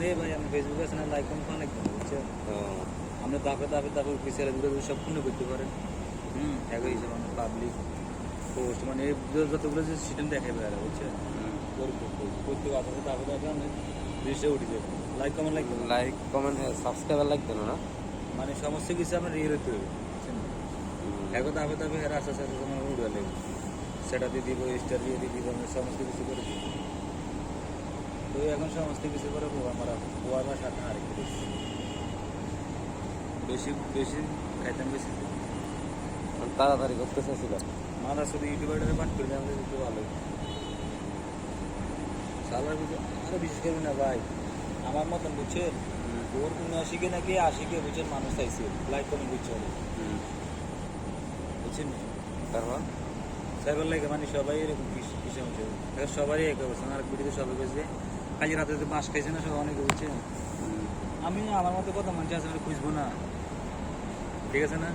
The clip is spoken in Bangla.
মানে ভাই আমি ফেসবুকে আছে না লাইক কমেন্ট অনেক বুঝছেন আমরা দাপে দাপে দাপে পিছিয়ে ভিডিও সব পূর্ণ করতে পারেন একই হিসাবে আমরা পাবলিক পোস্ট মানে যতগুলো যে সিস্টেম দেখাই বেড়া বুঝছেন প্রত্যেক আসাতে দাপে দাপে আমি রিসে উঠে যাবো like comment like comment subscriber লাগবে না মানে সমস্ত কিছু আপনার রিয়েল হতে হবে এখন দাপে দাপে এর আস্তে আস্তে আমার উড়ে লাগবে সেটা দিয়ে দিব স্টার দিয়ে দিব আমি সমস্ত কিছু করে দিব তো এখন সমস্ত কিছু করে আমরা পোয়ার বা সাথে আরেকটু বেশি বেশি খাইতাম বেশি তাড়াতাড়ি করতে চাইছিল মাথা শুধু ইউটিউবারটারে পাঠ করে আমাদের একটু ভালো সালার ভিতরে আরো বিশেষ করবি না ভাই আমার মতন বুঝছেন ওর 79 নাকি 80 বুঝছেন মানুষ চাইছে লাইক কমেন্ট বুঝছে বুঝছেন তারপর সাইবার লাগে মানে সবাই এরকম কিসে হচ্ছে সবারই এক অবস্থা আর ভিডিওতে সবাই বুঝছে কাজে রাতে তো মাছ খাইছে না সব অনেকে বুঝছেন আমি আমার মতো কথা মানুষ আছে খুঁজবো না ঠিক আছে না